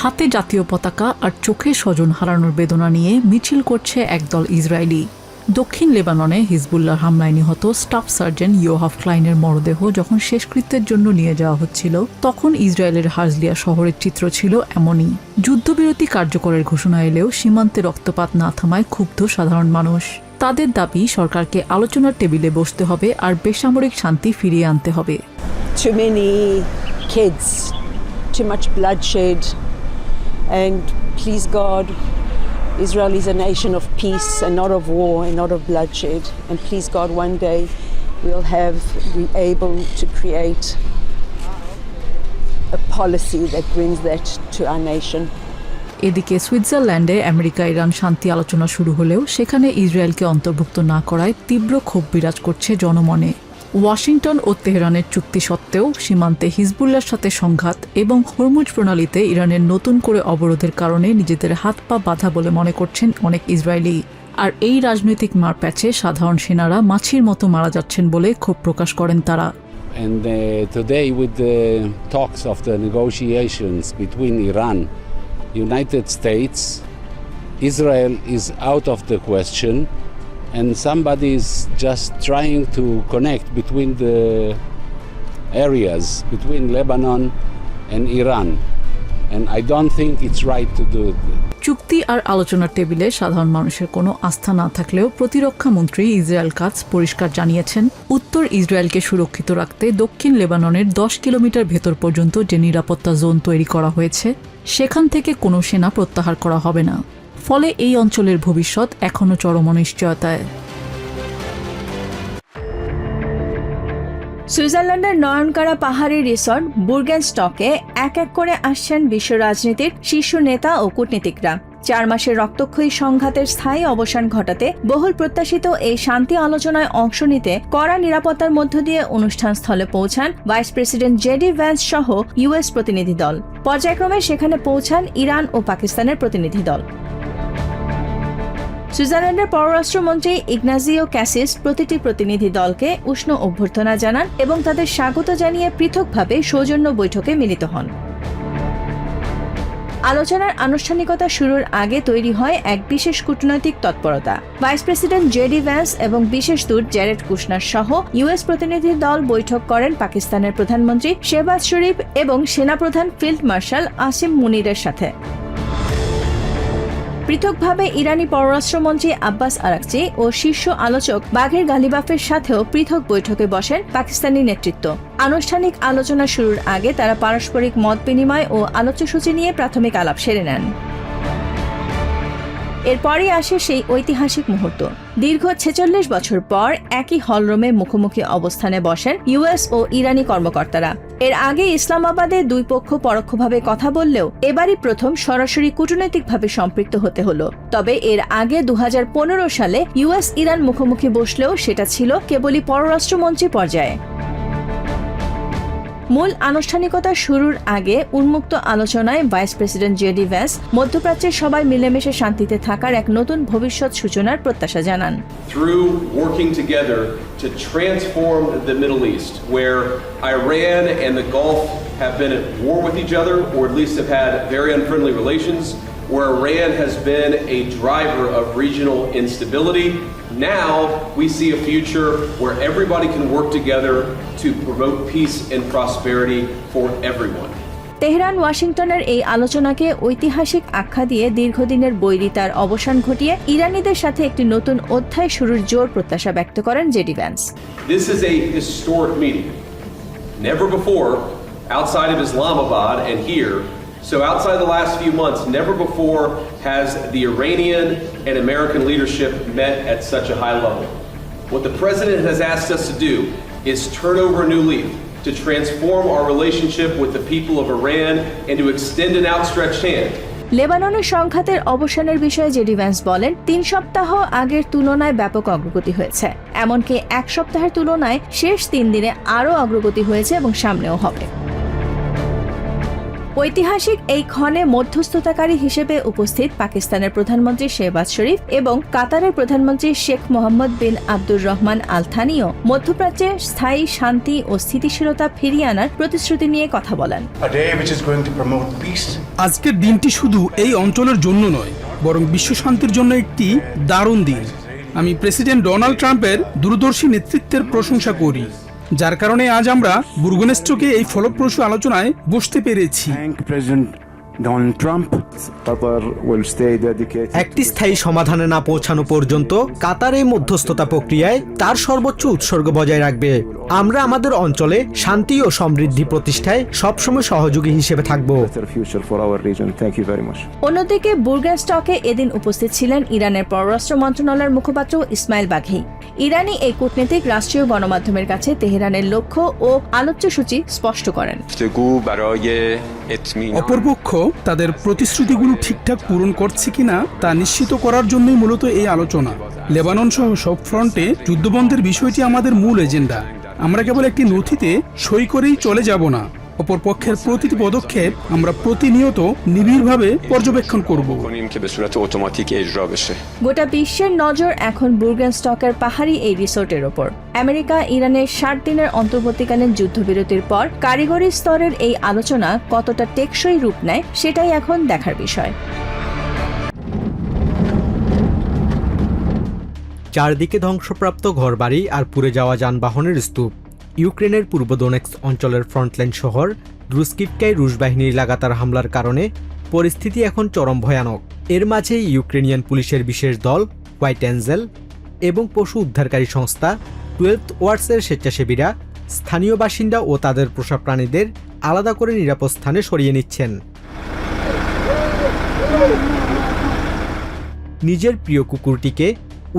হাতে জাতীয় পতাকা আর চোখে স্বজন হারানোর বেদনা নিয়ে মিছিল করছে একদল ইসরায়েলি। দক্ষিণ লেবাননে হিজবুল্লাহর হামলায় নিহত স্টাফ সার্জেন্ট ইয়োহাভ ক্লাইনের মরদেহ যখন শেষকৃত্যের জন্য নিয়ে যাওয়া হচ্ছিল, তখন ইসরায়েলের হাজলিয়া শহরের চিত্র ছিল এমনই। যুদ্ধবিরতি কার্যকরের ঘোষণা এলেও সীমান্তে রক্তপাত না থামায় ক্ষুব্ধ সাধারণ মানুষ। তাদের দাবি সরকারকে আলোচনার টেবিলে বসতে হবে আর বেসামরিক শান্তি ফিরিয়ে আনতে হবে। Too many kids, too much bloodshed, and please God, Israel is a nation of peace and not of war and not of bloodshed. And please God, one day we'll be able to create a policy that brings that to our nation. এদিকে সুইজারল্যান্ডে America Iran শান্তি আলোচনা শুরু হলেও সেখানে ইসরায়েলকে অন্তর্ভুক্ত না করায় তীব্র ক্ষোভ বিরাজ করছে জনমনে। ওয়াশিংটন ও তেহরানের চুক্তি সত্ত্বেও সীমান্তে হিজবুল্লাহর সাথে সংঘাত এবং হরমুজ প্রণালীতে ইরানের নতুন করে অবরোধের কারণে নিজেদের হাত পা বাঁধা বলে মনে করছেন অনেক ইসরায়েলি। আর এই রাজনৈতিক মারপ্যাচে সাধারণ সেনারা মাছির মতো মারা যাচ্ছেন বলে ক্ষোভ প্রকাশ করেন তারা। And today with the talks of the negotiations between Iran, United States, Israel is out of the question. And somebody is just trying to connect between the areas, between Lebanon and Iran. And I don't think it's right to do it. চুক্তি আর আলোচনার টেবিলে সাধারণ মানুষের কোনো আস্থা না থাকলেও প্রতিরক্ষা মন্ত্রী ইসরায়েল কাটজ পরিষ্কার জানিয়েছেন, উত্তর ইসরায়েলকে সুরক্ষিত রাখতে দক্ষিণ লেবাননের 10 কিলোমিটার ভেতর পর্যন্ত যে নিরাপত্তা জোন তৈরি করা হয়েছে, সেখান থেকে কোনো সেনা প্রত্যাহার করা হবে না। ফলে এই অঞ্চলের ভবিষ্যৎ এখনো চরম অনিশ্চয়তায়। সুইজারল্যান্ডের নয়নকাড়া পাহাড়ি রিসর্ট বুর্গেনস্টকে এক এক করে আসছেন বিশ্ব রাজনীতির শীর্ষ নেতা ও কূটনীতিকরা। 4 মাসের রক্তক্ষয়ী সংঘাতের স্থায়ী অবসান ঘটাতে বহুল প্রত্যাশিত এই শান্তি আলোচনায় অংশ নিতে কড়া নিরাপত্তার মধ্য দিয়ে অনুষ্ঠান স্থলে পৌঁছান ভাইস প্রেসিডেন্ট জেডি ভ্যান্স সহ ইউএস প্রতিনিধি দল। পর্যায়ক্রমে সেখানে পৌঁছান ইরান ও পাকিস্তানের প্রতিনিধি দল। সুইজারল্যান্ডের পররাষ্ট্রমন্ত্রী ইগনাজিও ক্যাসিস প্রতিটি প্রতিনিধি দলকে উষ্ণ অভ্যর্থনা জানান এবং তাদের স্বাগত জানিয়ে পৃথকভাবে সৌজন্য বৈঠকে মিলিত হন। আলোচনার আনুষ্ঠানিকতা শুরুর আগে তৈরি হয় এক বিশেষ কূটনৈতিক তৎপরতা। ভাইস প্রেসিডেন্ট জেডি ভ্যান্স এবং বিশেষ দূত জ্যারেড কুশনার সহ ইউএস প্রতিনিধি দল বৈঠক করেন পাকিস্তানের প্রধানমন্ত্রী শেহবাজ শরীফ এবং সেনাপ্রধান ফিল্ড মার্শাল আসিম মুনিরের সাথে। পৃথকভাবে ইরানি পররাষ্ট্রমন্ত্রী আব্বাস আরাকচি ও শীর্ষ আলোচক বাঘের গালিবাফের সাথেও পৃথক বৈঠকে বসেন পাকিস্তানি নেতৃত্ব। আনুষ্ঠানিক আলোচনা শুরুর আগে তারা পারস্পরিক মত বিনিময় ও আলোচ্যসূচি নিয়ে প্রাথমিক আলাপ সেরে নেন। এরপরই আসে সেই ঐতিহাসিক মুহূর্ত। দীর্ঘ 46 বছর পর একই হলরুমে মুখোমুখি অবস্থানে বসেন ইউএস ও ইরানি কর্মকর্তারা। এর আগে ইসলামাবাদে দুই পক্ষ পরোক্ষভাবে কথা বললেও এবারই প্রথম সরাসরি কূটনৈতিকভাবে সম্পৃক্ত হতে হলো। তবে এর আগে 2015 সালে ইউএস ইরান মুখোমুখি বসলেও সেটা ছিল কেবলই পররাষ্ট্রমন্ত্রী পর্যায়ে। মূল আনুষ্ঠানিকতা শুরুর আগে উন্মুক্ত আলোচনায় ভাইস প্রেসিডেন্ট জেডি ভ্যান্স মধ্যপ্রাচ্যের সবাই মিলেমিশে শান্তিতে থাকার এক নতুন ভবিষ্যৎ সূচনার প্রত্যাশা জানান। Through working together to transform the Middle East, where Iran and the Gulf have been at war with each other, or at least have had very unfriendly relations, where Iran has been a driver of regional instability. Now we see a future where everybody can work together to promote peace and prosperity for everyone. Tehran ওয়াশিংটনের এই আলোচনাকে ঐতিহাসিক আখ্যা দিয়ে দীর্ঘদিনের বৈরিতার অবসান ঘটিয়ে ইরানিদের সাথে একটি নতুন অধ্যায় শুরুর জোর প্রত্যাশা ব্যক্ত করেন JD Vance. This is a historic meeting. Never before outside of Islamabad and here, so outside the last few months, never before has the Iranian and American leadership met at such a high level. What the president has asked us to do is turn over a new leaf, to transform our relationship with the people of Iran and to extend an outstretched hand. লেবাননের সংঘাতের অবসানের বিষয়ে JD Vance বলেন, 3 সপ্তাহ আগের তুলনায় ব্যাপক অগ্রগতি হয়েছে। এমনকি 1 সপ্তাহের তুলনায় শেষ 3 দিনে আরও অগ্রগতি হয়েছে এবং সামনেও হবে। ঐতিহাসিক এই ক্ষণে মধ্যস্থতাকারী হিসেবে উপস্থিত পাকিস্তানের প্রধানমন্ত্রী শেহবাজ শরীফ এবং কাতারের প্রধানমন্ত্রী শেখ মোহাম্মদ বিন আব্দুর রহমান আল থানিও মধ্যপ্রাচ্যে স্থায়ী শান্তি ও স্থিতিশীলতা ফিরিয়ে আনার প্রতিশ্রুতি নিয়ে কথা বলেন। আজকের দিনটি শুধু এই অঞ্চলের জন্য নয়, বরং বিশ্ব শান্তির জন্য একটি দারুণ দিন। আমি প্রেসিডেন্ট ডোনাল্ড ট্রাম্পের দূরদর্শী নেতৃত্বের প্রশংসা করি, যার কারণে আজ আমরা বুরগনেস্টকে এই ফলপ্রসূ আলোচনায় বসতে পেরেছি। একটি স্থায়ী সমাধানে না পৌঁছানো পর্যন্ত কাতার এই মধ্যস্থতা প্রক্রিয়ায় তার সর্বোচ্চ উৎসর্গ বজায় রাখবে। আমরা আমাদের অঞ্চলে শান্তি ও সমৃদ্ধি প্রতিষ্ঠায় সবসময় সহযোগী হিসেবে থাকব। অন্যদিকে বুরগেনস্টকে এদিন উপস্থিত ছিলেন ইরানের পররাষ্ট্র মন্ত্রণালয়ের মুখপাত্র ইসমাইল বাঘি। ইরানি এই কূটনীতিক রাষ্ট্রীয় গণমাধ্যমের কাছে তেহরানের লক্ষ্য ও আলোচ্য সূচি স্পষ্ট করেন। অপরপক্ষ তাদের প্রতিশ্রুতিগুলো ঠিকঠাক পূরণ করছে কিনা তা নিশ্চিত করার জন্যই মূলত এই আলোচনা। লেবানন সহ সব ফ্রন্টে যুদ্ধবন্ধের বিষয়টি আমাদের মূল এজেন্ডা। আমরা কেবল একটি নথিতে সই করেই চলে যাব না, অপর পক্ষের প্রতিটি পদক্ষেপ আমরা প্রতিনিয়ত নিবিড়ভাবে পর্যবেক্ষণ করব। গোটা বিশ্বের নজর এখন বুরগেনস্টকের পাহাড়ি এই রিসোর্টের ওপর। আমেরিকা ইরানের 60 দিনের অন্তর্বর্তীকালীন যুদ্ধবিরতির পর কারিগরি স্তরের এই আলোচনা কতটা টেকসই রূপ নেয় সেটাই এখন দেখার বিষয়। চারদিকে ধ্বংসপ্রাপ্ত ঘরবাড়ি আর পুড়ে যাওয়া যানবাহনের স্তূপ। ইউক্রেনের পূর্ব দোনেৎস্ক অঞ্চলের ফ্রন্টলাইন শহর দ্রুস্কিভকায় রুশ বাহিনীর লাগাতার হামলার কারণে পরিস্থিতি এখন চরম ভয়ানক। এর মাঝেই ইউক্রেনিয়ান পুলিশের বিশেষ দল হোয়াইট অ্যাঞ্জেল এবং পশু উদ্ধারকারী সংস্থা 12th ওয়ার্ডসের স্বেচ্ছাসেবীরা স্থানীয় বাসিন্দা ও তাদের পোষা প্রাণীদের আলাদা করে নিরাপদ স্থানে সরিয়ে নিচ্ছেন। নিজের প্রিয় কুকুরটিকে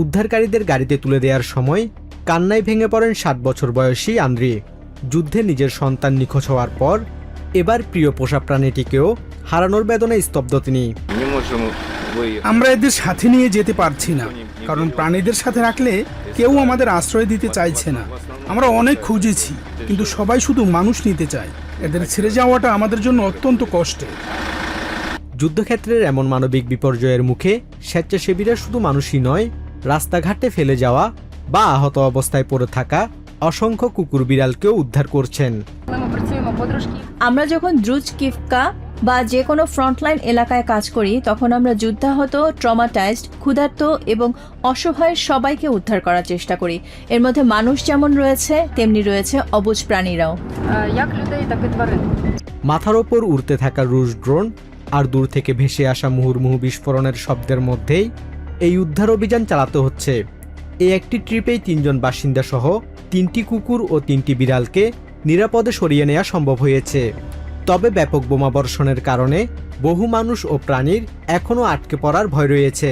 উদ্ধারকারীদের গাড়িতে তুলে দেওয়ার সময় কান্নায় ভেঙে পড়েন 7 বছর বয়সী আন্দ্রি। যুদ্ধে নিজের সন্তান নিখোঁজ হওয়ার পর এবার প্রিয় পোষা প্রাণীটিকেও হারানোর বেদনায় স্তব্ধ তিনি। আমরা এদের সাথে নিয়ে যেতে পারছি না, কারণ প্রাণীদের সাথে রাখলে কেউ আমাদের আশ্রয় দিতে চাইছে না। আমরা অনেক খুঁজেছি, কিন্তু সবাই শুধু মানুষ নিতে চায়। এদের ছেড়ে যাওয়াটা আমাদের জন্য অত্যন্ত কষ্টের। যুদ্ধক্ষেত্রের এমন মানবিক বিপর্যয়ের মুখে স্বেচ্ছাসেবীরা শুধু মানুষই নয়, রাস্তাঘাটে ফেলে যাওয়া বা আহত অবস্থায় পড়ে থাকা অসংখ্য কুকুর বিড়ালকেও উদ্ধার করছেন। আমরা যখন দ্রুজকিভকা বা যে কোনো ফ্রন্টলাইন এলাকায় কাজ করি, তখন আমরা যুদ্ধাহত, ট্রমাটাইজড, ক্ষুধার্ত এবং অসহায় সবাইকে উদ্ধার করার চেষ্টা করি। এর মধ্যে মানুষ যেমন রয়েছে, তেমনি রয়েছে অবুঝ প্রাণীরাও। মাথার ওপর উড়তে থাকা রুশ ড্রোন আর দূর থেকে ভেসে আসা মুহুর্মুহু বিস্ফোরণের শব্দের মধ্যেই এই উদ্ধার অভিযান চালাতে হচ্ছে। এই একটি ট্রিপেই 3 জন বাসিন্দা সহ 3টি কুকুর ও 3টি বিড়ালকে নিরাপদে সরিয়ে নেওয়া সম্ভব হয়েছে। তবে ব্যাপক বোমাবর্ষণের কারণে বহু মানুষ ও প্রাণীর এখনও আটকে পড়ার ভয় রয়েছে।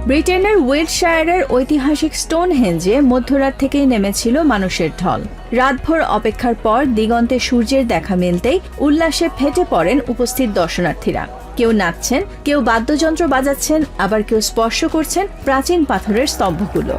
ব্রিটেনের ওয়েলশায়ারের ঐতিহাসিক স্টোনহেঞ্জে মধ্যরাত থেকেই নেমেছিল মানুষের ঢল। রাতভর অপেক্ষার পর দিগন্তে সূর্যের দেখা মিলতেই উল্লাসে ফেটে পড়েন উপস্থিত দর্শনার্থীরা। কেউ নাচছেন, কেউ বাদ্যযন্ত্র বাজাচ্ছেন, আবার কেউ স্পর্শ করছেন প্রাচীন পাথরের স্তম্ভগুলো।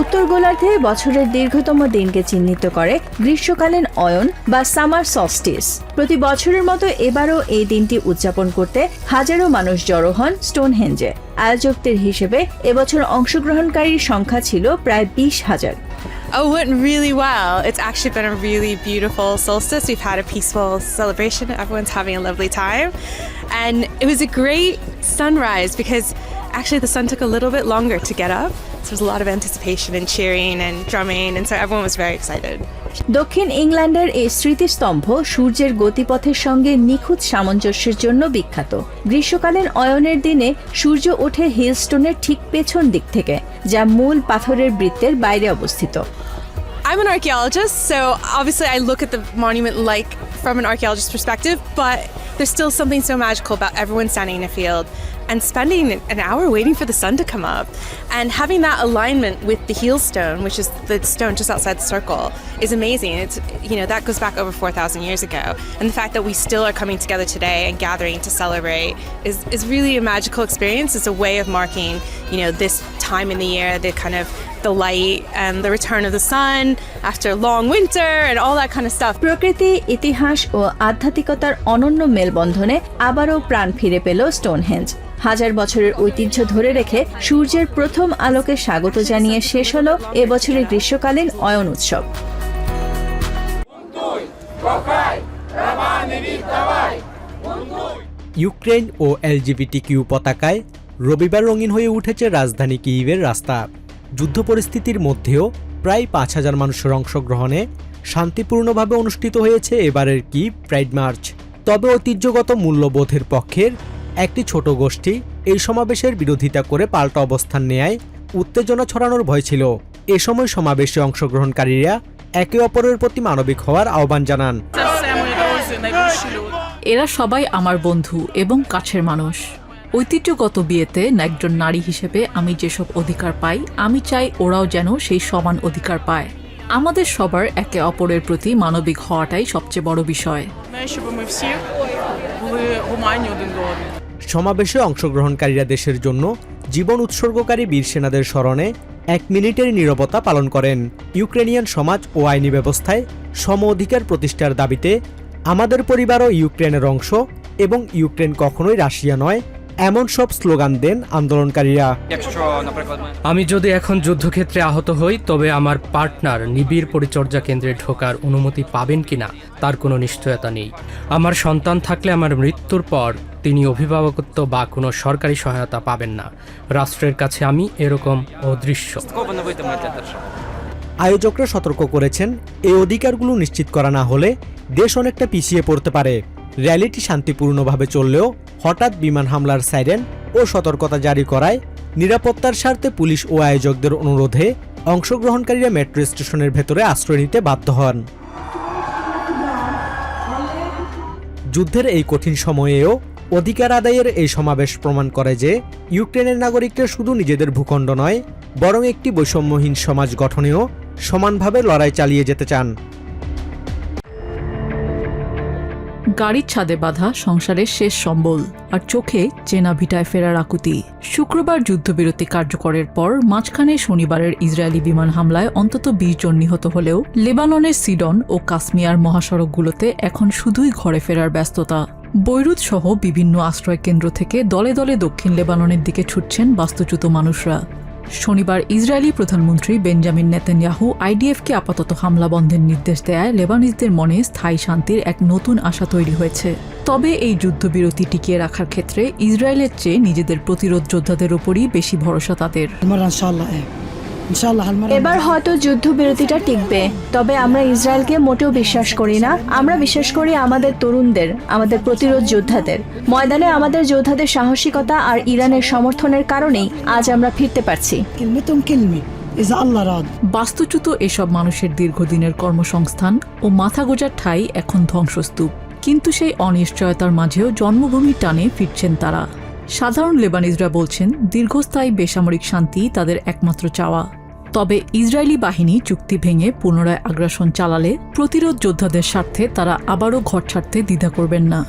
উত্তর গোলার্ধে বছরের দীর্ঘতম দিনকে চিহ্নিত করে গ্রীষ্মকালীন অয়ন বা সামার সলস্টিস। প্রতি বছরের মতো এবারও এই দিনটি উদযাপন করতে হাজারো মানুষ জড়ো হন স্টোনহেঞ্জে। আয়োজকদের হিসেবে এবছর অংশগ্রহণকারীর সংখ্যা ছিল প্রায় 20,000। Oh, it went really well. It's actually been a really beautiful solstice. We've had a peaceful celebration. Everyone's having a lovely time. And it was a great sunrise because actually the sun took a little bit longer to get up. So there was a lot of anticipation and cheering and drumming, and so everyone was very excited. দক্ষিণ ইংল্যান্ডের এই স্মৃতিস্তম্ভ সূর্যের গতিপথের সঙ্গে নিখুঁত সামঞ্জস্যের জন্য বিখ্যাত। গ্রীষ্মকালীন অয়নের দিনে সূর্য ওঠে হিলস্টোনের ঠিক পেছন দিক থেকে, যা মূল পাথরের বৃত্তের বাইরে অবস্থিত। I'm an archaeologist, so obviously I look at the monument like from an archaeologist's perspective, but there's still something so magical about everyone standing in a field and spending an hour waiting for the sun to come up, and having that alignment with the heel stone, which is the stone just outside the circle, is amazing. It's, you know, that goes back over 4,000 years ago, and the fact that we still are coming together today and gathering to celebrate is really a magical experience. It's a way of marking, you know, this time in the year, the light and the return of the sun after a long winter and all that kind of stuff. প্রকৃতি, ইতিহাস ও আধ্যাত্মিকতার অনন্য মেলবন্ধনে আবারও প্রাণ ফিরে পেল Stonehenge. হাজার বছরের ঐতিহ্য ধরে রেখে সূর্যের প্রথম আলোকে স্বাগত জানিয়ে শেষ হলো এবছরের গ্রীষ্মকালীন অয়ন উৎসব। ইউক্রেন ও এলজিবিটিকিউ পতাকায় রবিবার রঙিন হয়ে উঠেছে রাজধানী কিইভের রাস্তা। যুদ্ধ পরিস্থিতির মধ্যেও প্রায় ৫,০০০ মানুষের অংশগ্রহণে শান্তিপূর্ণভাবে অনুষ্ঠিত হয়েছে এবারের কিইভ প্রাইড মার্চ। তবে ঐতিহ্যগত মূল্যবোধের পক্ষের একটি ছোট গোষ্ঠী এই সমাবেশের বিরোধিতা করে পাল্টা অবস্থান নেয় উত্তেজনা ছড়ানোর ভয় ছিল। এ সময় সমাবেশে অংশগ্রহণকারীরা একে অপরের প্রতি মানবিক হওয়ার আহ্বান জানান। এরা সবাই আমার বন্ধু এবং কাছের মানুষ। ঐতিহ্যগত বিয়েতে একজন নারী হিসেবে আমি যেসব অধিকার পাই, আমি চাই ওরাও যেন সেই সমান অধিকার পায়। আমাদের সবার একে অপরের প্রতি মানবিক হওয়াটাই সবচেয়ে বড় বিষয়। সমাবেশে অংশগ্রহণকারীরা দেশের জন্য জীবন উৎসর্গকারী বীর সেনাদের স্মরণে 1 মিনিটের নীরবতা পালন করেন। ইউক্রেনিয়ান সমাজ ও আইনি ব্যবস্থায় সম অধিকার প্রতিষ্ঠার দাবিতে আমাদের পরিবারও ইউক্রেনের অংশ এবং ইউক্রেন কখনোই রাশিয়া নয়, এমন সব স্লোগান দেন আন্দোলনকারীরা। আমি যদি এখন যুদ্ধক্ষেত্রে আহত হই, তবে আমার পার্টনার নিবিড় পরিচর্যা কেন্দ্রে ঢোকার অনুমতি পাবেন কিনা তার কোনো নিশ্চয়তা নেই। আমার সন্তান থাকলে আমার মৃত্যুর পর তিনি অভিভাবকত্ব বা কোনো সরকারি সহায়তা পাবেন না। রাষ্ট্রের কাছে আমি এরকম অদৃশ্য। আয়োজকরা সতর্ক করেছেন, এই অধিকারগুলো নিশ্চিত করা না হলে দেশ অনেকটা পিছিয়ে পড়তে পারে। র্যালিটি শান্তিপূর্ণভাবে চললেও হঠাৎ বিমান হামলার সাইরেন ও সতর্কতা জারি করায় নিরাপত্তার স্বার্থে পুলিশ ও আয়োজকদের অনুরোধে অংশগ্রহণকারীরা মেট্রো স্টেশনের ভেতরে আশ্রয় নিতে বাধ্য হন। যুদ্ধের এই কঠিন সময়েও অধিকার আদায়ের এই সমাবেশ প্রমাণ করে যে ইউক্রেনের নাগরিকরা শুধু নিজেদের ভূখণ্ড নয়, বরং একটি বৈষম্যহীন সমাজ গঠনেও সমানভাবে লড়াই চালিয়ে যেতে চান। গাড়ির ছাদে বাঁধা সংসারের শেষ সম্বল আর চোখে চেনা ভিটায় ফেরার আকুতি। শুক্রবার যুদ্ধবিরতি কার্যকরের পর মাঝখানে শনিবারের ইসরায়েলি বিমান হামলায় অন্তত ২০ জন নিহত হলেও লেবাননের সিডন ও কাসমিয়ার মহাসড়কগুলোতে এখন শুধুই ঘরে ফেরার ব্যস্ততা। বৈরুত সহ বিভিন্ন আশ্রয় কেন্দ্র থেকে দলে দলে দক্ষিণ লেবাননের দিকে ছুটছেন বাস্তুচ্যুত মানুষরা। শনিবার ইসরায়েলি প্রধানমন্ত্রী বেঞ্জামিন নেতানিয়াহু আইডিএফকে আপাতত হামলা বন্ধের নির্দেশ দেয়ায় লেবানিজদের মনে স্থায়ী শান্তির এক নতুন আশা তৈরি হয়েছে। তবে এই যুদ্ধবিরতি টিকিয়ে রাখার ক্ষেত্রে ইসরায়েলের চেয়ে নিজেদের প্রতিরোধ যোদ্ধাদের উপরই বেশি ভরসা তাদের। এবার হয়তো যুদ্ধবিরতিটা টিকবে, তবে আমরা ইসরায়েলকে মোটেও বিশ্বাস করি না। আমরা বিশ্বাস করি আমাদের তরুণদের, আমাদের প্রতিরোধ যোদ্ধাদের। ময়দানে আমাদের যোদ্ধাদের সাহসিকতা আর ইরানের সমর্থনের কারণেই আজ আমরা ফিরতে পারছি। বাস্তুচ্যুত এসব মানুষের দীর্ঘদিনের কর্মসংস্থান ও মাথা গোজার ঠাঁই এখন ধ্বংসস্তূপ। কিন্তু সেই অনিশ্চয়তার মাঝেও জন্মভূমির টানে ফিরছেন তারা। সাধারণ লেবানিজরা বলছেন দীর্ঘস্থায়ী বেসামরিক শান্তি তাদের একমাত্র চাওয়া। তবে ইসরায়েলি বাহিনী চুক্তি ভেঙে পুনরায় আগ্রাসন চালালে প্রতিরোধ যোদ্ধাদের স্বার্থে তারা আবারও ঘর ছাড়তে দ্বিধা করবেন না।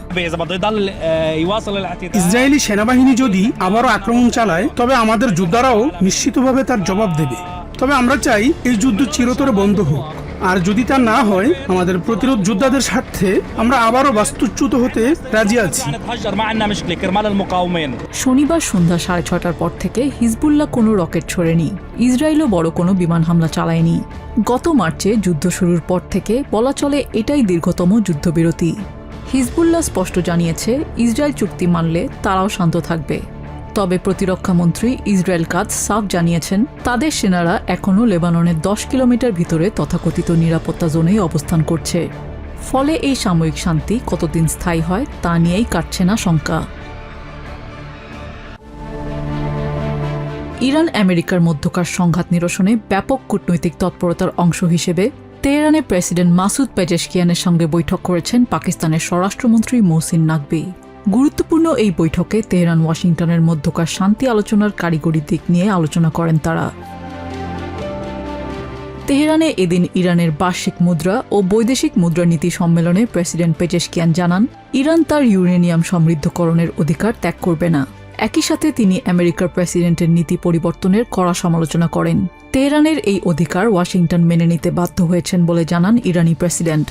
ইসরায়েলি সেনাবাহিনী যদি আবারও আক্রমণ চালায়, তবে আমাদের যোদ্ধারাও নিশ্চিতভাবে তার জবাব দেবে। তবে আমরা চাই এই যুদ্ধ চিরতরে বন্ধ হোক, আর যদি তা না হয় আমাদের প্রতিরোধ যোদ্ধাদের স্বার্থে আমরা আবারও বাস্তুচ্যুত হতে রাজি আছি। শনিবার সন্ধ্যা 6:30টার পর থেকে হিজবুল্লাহ কোনো রকেট ছোড়েনি, ইসরায়েলও বড় কোনো বিমান হামলা চালায়নি। গত মার্চে যুদ্ধ শুরুর পর থেকে বলা চলে এটাই দীর্ঘতম যুদ্ধবিরতি। হিজবুল্লাহ স্পষ্ট জানিয়েছে ইসরায়েল চুক্তি মানলে তারাও শান্ত থাকবে। তবে প্রতিরক্ষামন্ত্রী ইসরায়েল কাদস সাফ জানিয়েছেন তাদের সেনারা এখনও লেবাননের 10 কিলোমিটার ভিতরে তথাকথিত নিরাপত্তা জোনেই অবস্থান করছে। ফলে এই সাময়িক শান্তি কতদিন স্থায়ী হয় তা নিয়েই কাটছে না শঙ্কা। ইরান আমেরিকার মধ্যকার সংঘাত নিরসনে ব্যাপক কূটনৈতিক তৎপরতার অংশ হিসেবে তেহরানে প্রেসিডেন্ট মাসুদ পেজেশকিয়ানের সঙ্গে বৈঠক করেছেন পাকিস্তানের স্বরাষ্ট্রমন্ত্রী মোহসিন নাকভি। গুরুত্বপূর্ণ এই বৈঠকে তেহরান ওয়াশিংটনের মধ্যকার শান্তি আলোচনার কারিগরি দিক নিয়ে আলোচনা করেন তারা। তেহরানে এদিন ইরানের বার্ষিক মুদ্রা ও বৈদেশিক মুদ্রানীতি সম্মেলনে প্রেসিডেন্ট পেজেশকিয়ান জানান ইরান তার ইউরেনিয়াম সমৃদ্ধকরণের অধিকার ত্যাগ করবে না। একই সাথে তিনি আমেরিকার প্রেসিডেন্টের নীতি পরিবর্তনের কড়া সমালোচনা করেন। তেহরানের এই অধিকার ওয়াশিংটন মেনে নিতে বাধ্য হয়েছেন বলে জানান ইরানি প্রেসিডেন্ট।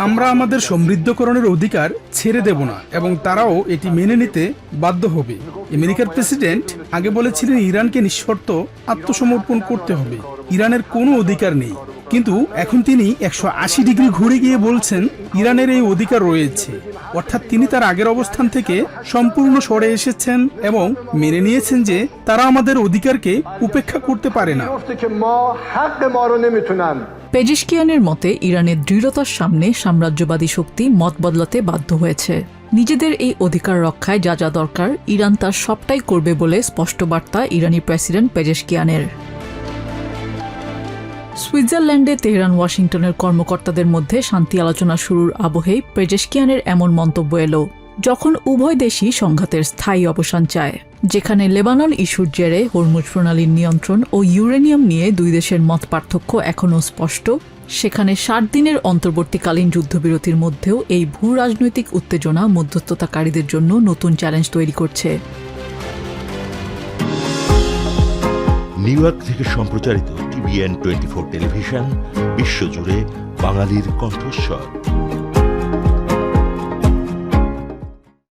আমরা আমাদের সমৃদ্ধকরণের অধিকার ছেড়ে দেব না এবং তারাও এটি মেনে নিতে বাধ্য হবে। আমেরিকার প্রেসিডেন্ট আগে বলেছিলেন ইরানকে নিঃশর্ত আত্মসমর্পণ করতে হবে, ইরানের কোনো অধিকার নেই। কিন্তু এখন তিনি 180 ডিগ্রি ঘুরে গিয়ে বলছেন ইরানের এই অধিকার রয়েছে। অর্থাৎ তিনি তার আগের অবস্থান থেকে সম্পূর্ণ সরে এসেছেন এবং মেনে নিয়েছেন যে তারা আমাদের অধিকারকে উপেক্ষা করতে পারে না। পেজিশকিয়ানের মতে ইরানের দৃঢ়তার সামনে সাম্রাজ্যবাদী শক্তি মত বদলাতে বাধ্য হয়েছে। নিজেদের এই অধিকার রক্ষায় যা যা দরকার ইরান তার সবটাই করবে বলে স্পষ্ট বার্তা ইরানি প্রেসিডেন্ট পেজেশকিয়ানের। সুইজারল্যান্ডে তেহরান ওয়াশিংটনের কর্মকর্তাদের মধ্যে শান্তি আলোচনা শুরুর আবহেই পেজেশকিয়ানের এমন মন্তব্য এলো যখন উভয় দেশই সংঘাতের স্থায়ী অবসান চায়, যেখানে লেবানন ইস্যুর জেরে হরমুজ প্রণালীর নিয়ন্ত্রণ ও ইউরেনিয়াম নিয়ে দুই দেশের মত পার্থক্য এখনও স্পষ্ট। সেখানে 60 দিনের অন্তর্বর্তীকালীন যুদ্ধবিরতির মধ্যেও এই ভূ রাজনৈতিক উত্তেজনা মধ্যস্থতাকারীদের জন্য নতুন চ্যালেঞ্জ তৈরি করছে। নিউ ইয়র্ক থেকে সম্প্রচারিত TVN 24 টেলিভিশন বিশ্বজুড়ে বাঙালির কণ্ঠস্বর।